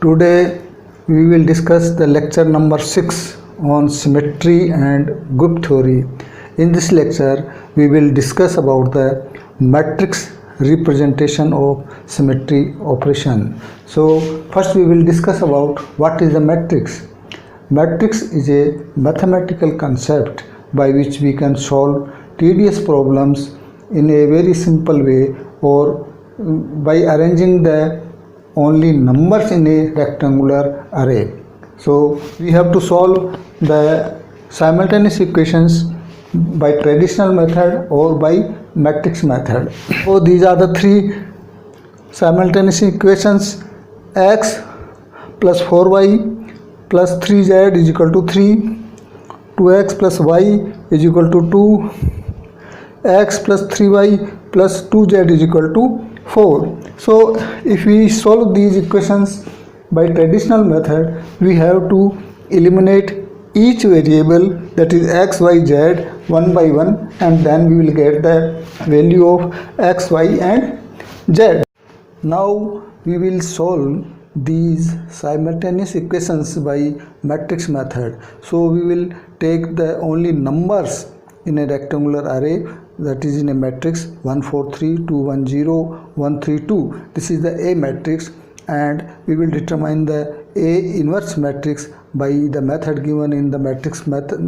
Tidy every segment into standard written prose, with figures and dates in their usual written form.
Today we will discuss the lecture number 6 on symmetry and group theory. In this lecture we will discuss about the matrix representation of symmetry operation. So first we will discuss about what is a matrix. Matrix is a mathematical concept by which we can solve tedious problems in a very simple way, or by arranging the only numbers in a rectangular array. So we have to solve the simultaneous equations by traditional method or by matrix method. So these are the three simultaneous equations: x plus 4y plus 3z is equal to 3, 2x plus y is equal to 2, x plus 3y plus 2z is equal to 4. So if we solve these equations by traditional method, we have to eliminate each variable, that is x, y, z, one by one, and then we will get the value of x, y and z. Now we will solve these simultaneous equations by matrix method. So we will take the only numbers in a rectangular array, that is in a matrix 1 4 3 2 1 0 1 3 2. This is the A matrix, and we will determine the A inverse matrix by the method given in the matrix method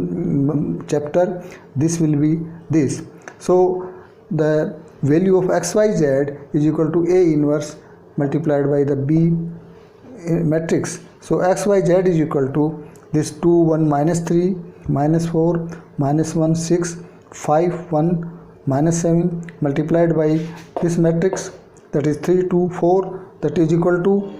chapter. This will be this. So the value of xyz is equal to A inverse multiplied by the B matrix. So xyz is equal to this 2 1 minus 3 minus 4 minus 1 6 5 1 minus 7 multiplied by this matrix, that is 3 2 4, that is equal to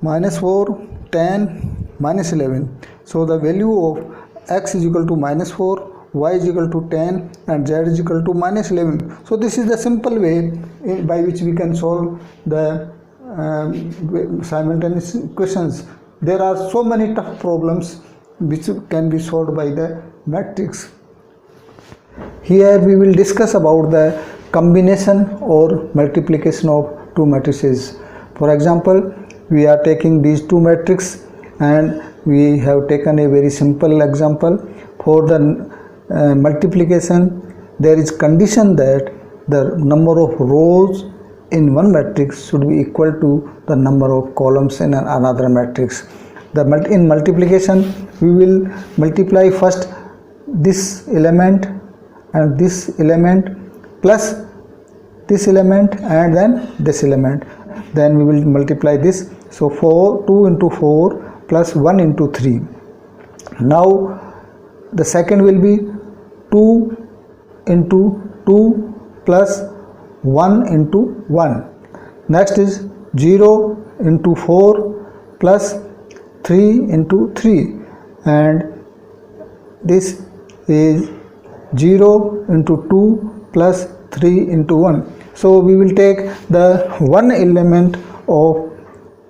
minus 4 10 minus 11. So the value of x is equal to minus 4, y is equal to 10 and z is equal to minus 11. So this is the simple way by which we can solve the simultaneous equations. There are so many tough problems which can be solved by the matrix. Here we will discuss about the combination or multiplication of two matrices. For example, we are taking these two matrices and we have taken a very simple example. For the multiplication, there is condition that the number of rows in one matrix should be equal to the number of columns in another matrix. In multiplication, we will multiply first this element and this element plus this element and then this element. Then we will multiply this. So 2 into 4 plus 1 into 3. Now the second will be 2 into 2 plus 1 into 1. Next is 0 into 4 plus 3 into 3, and this is 0 into 2 plus 3 into 1. So we will take the one element of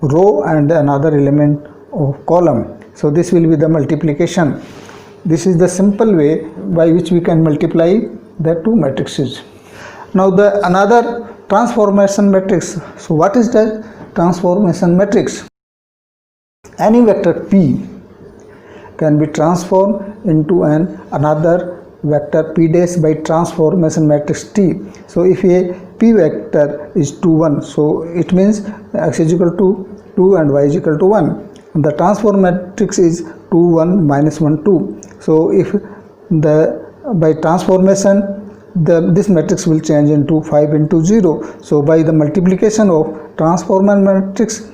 row and another element of column. So this will be the multiplication. This is the simple way by which we can multiply the two matrices. Now the another transformation matrix. So what is the transformation matrix? Any vector P can be transformed into another vector P dash by transformation matrix T. So if a P vector is 2 1, so it means x is equal to 2 and y is equal to 1. And the transform matrix is 2 1 minus 1 2. So if by transformation this matrix will change into 5 into 0. So by the multiplication of transformer matrix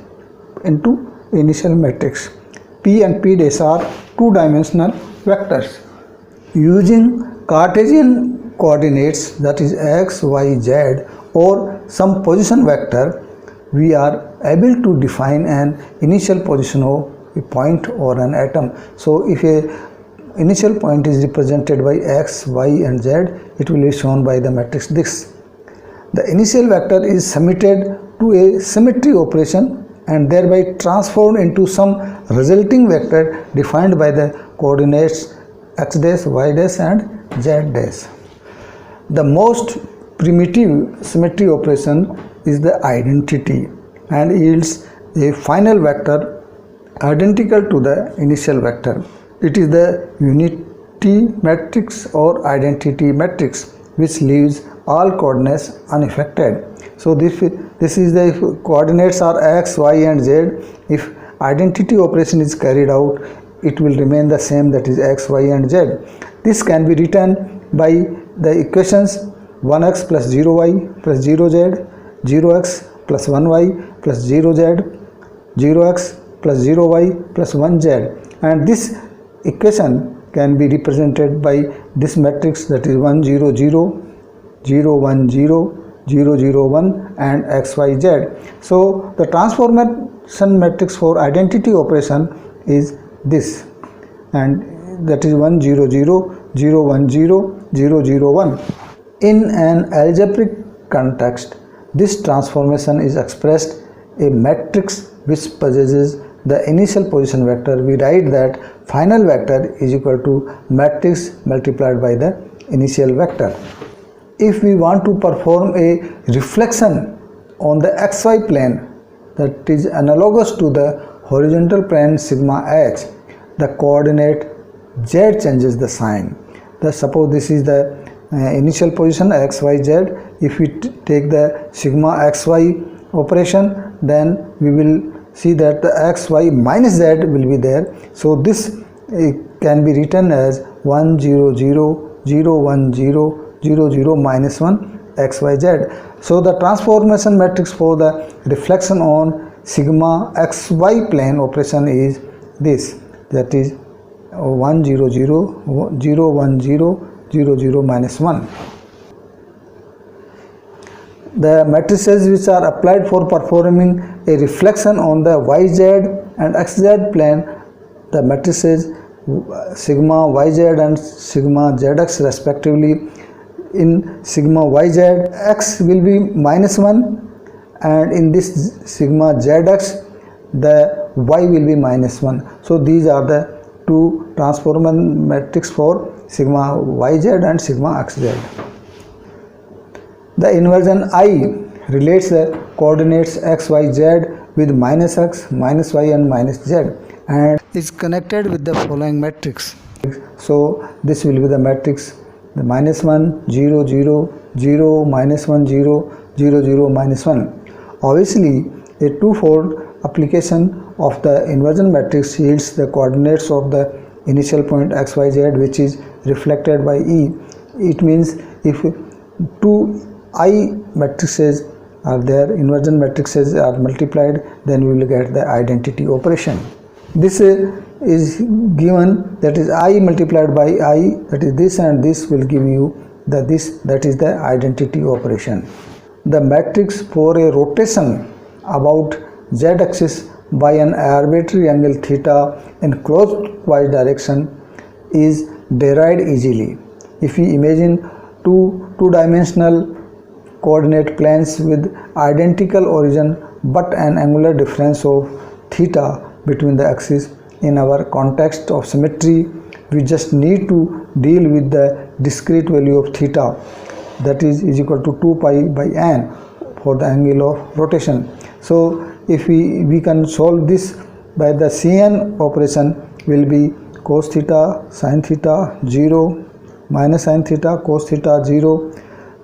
into initial matrix, P and P dash are two-dimensional vectors. Using Cartesian coordinates, that is x, y, z, or some position vector, we are able to define an initial position of a point or an atom. So if a initial point is represented by x, y and z, it will be shown by the matrix this. The initial vector is submitted to a symmetry operation and thereby transformed into some resulting vector defined by the coordinates x dash, y dash and z dash. The most primitive symmetry operation is the identity and yields a final vector identical to the initial vector. It is the unity matrix or identity matrix which leaves all coordinates unaffected. So this is the coordinates are x, y and z. If identity operation is carried out, it will remain the same, that is x, y and z. This can be written by the equations 1x plus 0y plus 0z, 0x plus 1y plus 0z, 0x plus 0y plus 1z, and this equation can be represented by this matrix, that is 1 0 0, 0 1 0, 0 0 1 and x y z. So the transformation matrix for identity operation is this, and that is 1 0 0, 0 1 0, 0 0 1. In an algebraic context, this transformation is expressed a matrix which possesses the initial position vector. We write that final vector is equal to matrix multiplied by the initial vector. If we want to perform a reflection on the xy plane that is analogous to the horizontal plane sigma h, the coordinate z changes the sign. Suppose this is the initial position x, y, z. If we take the sigma xy operation, then we will see that the x, y minus z will be there. So this can be written as 1 0 0, 0 1 0, 0 0 minus 1 x, y, z. So the transformation matrix for the reflection on sigma xy plane operation is this, that is 1 0 0, 0 1 0, 0 0 minus 1. The matrices which are applied for performing a reflection on the yz and xz plane, the matrices sigma yz and sigma zx respectively. In sigma yz, x will be minus 1, and in this sigma zx, the y will be minus 1. So these are the two transformation matrix for sigma yz and sigma xz. The inversion I relates the coordinates x, y, z with minus x, minus y and minus z, and is connected with the following matrix. So this will be the matrix, the minus 1 0 0, 0 minus 1 0, 0 0 minus 1. Obviously, a twofold application of the inversion matrix yields the coordinates of the initial point x, y, z, which is reflected by E. It means if two I matrices are there, inversion matrices are multiplied, then we will get the identity operation. This is given, that is I multiplied by I, that is this, and this will give you the this, that is the identity operation. The matrix for a rotation about z axis by an arbitrary angle theta in clockwise direction is derived easily. If we imagine two-dimensional coordinate planes with identical origin but an angular difference of theta between the axes, in our context of symmetry, we just need to deal with the discrete value of theta, that is equal to 2 pi by n for the angle of rotation. So if we can solve this by the Cn operation will be cos theta sin theta 0 minus sin theta cos theta 0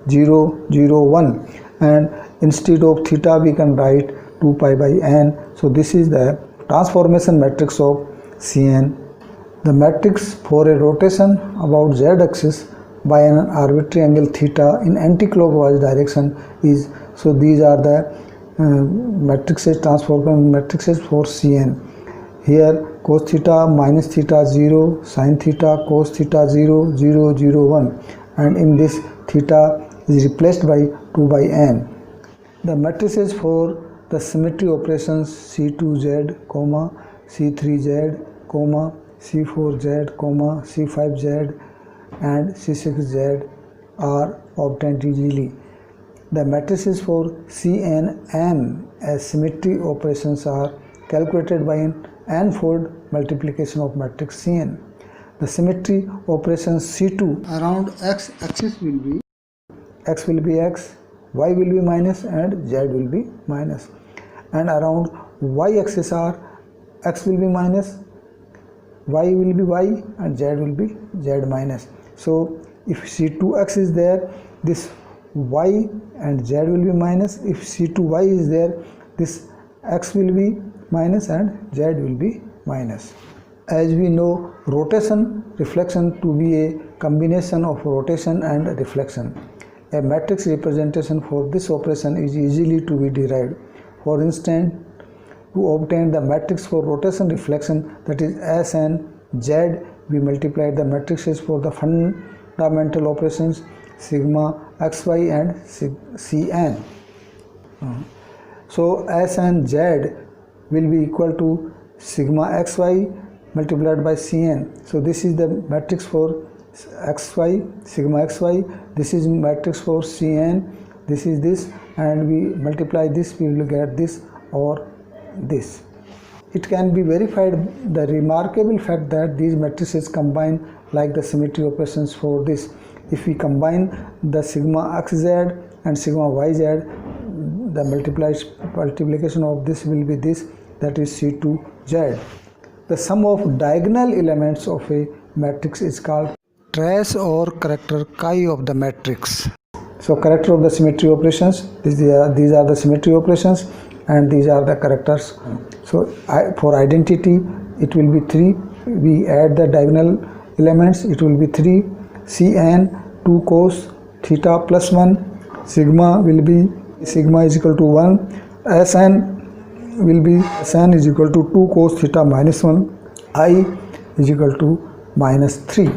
0 0 1, and instead of theta we can write 2 pi by n. So this is the transformation matrix of Cn. The matrix for a rotation about z axis by an arbitrary angle theta in anti-clockwise direction is, so these are the matrices, transformation matrices for Cn. Here cos theta minus theta 0, sin theta cos theta 0, 0 0 1, and in this theta is replaced by 2 by n. The matrices for the symmetry operations C2z, C3z, C4z, C5z and C6z are obtained easily. The matrices for Cnm as symmetry operations are calculated by an n-fold multiplication of matrix Cn. The symmetry operations C2 around x-axis will be x, y will be minus and z will be minus, and around y axis are x will be minus, y will be y, and z will be z minus. So if C2x is there, this y and z will be minus. If C2y is there, this x will be minus and z will be minus. As we know, rotation reflection to be a combination of rotation and reflection. A matrix representation for this operation is easily to be derived. For instance, to obtain the matrix for rotation reflection, that is S and Z, we multiply the matrices for the fundamental operations sigma xy and Cn. So S and Z will be equal to sigma xy multiplied by Cn. So this is the matrix for xy, sigma xy. This is matrix for Cn. This is this, and we multiply this, we will get this or this. It can be verified the remarkable fact that these matrices combine like the symmetry operations for this. If we combine the sigma xz and sigma yz, the multiplication of this will be this, that is C2z. The sum of diagonal elements of a matrix is called trace or character chi of the matrix. So character of the symmetry operations, these are the symmetry operations, and these are the characters. So for identity it will be 3. We add the diagonal elements, it will be 3. Cn 2 cos theta plus 1. Sigma will be sigma is equal to 1. Sn will be Sn is equal to 2 cos theta minus 1. I is equal to minus 3.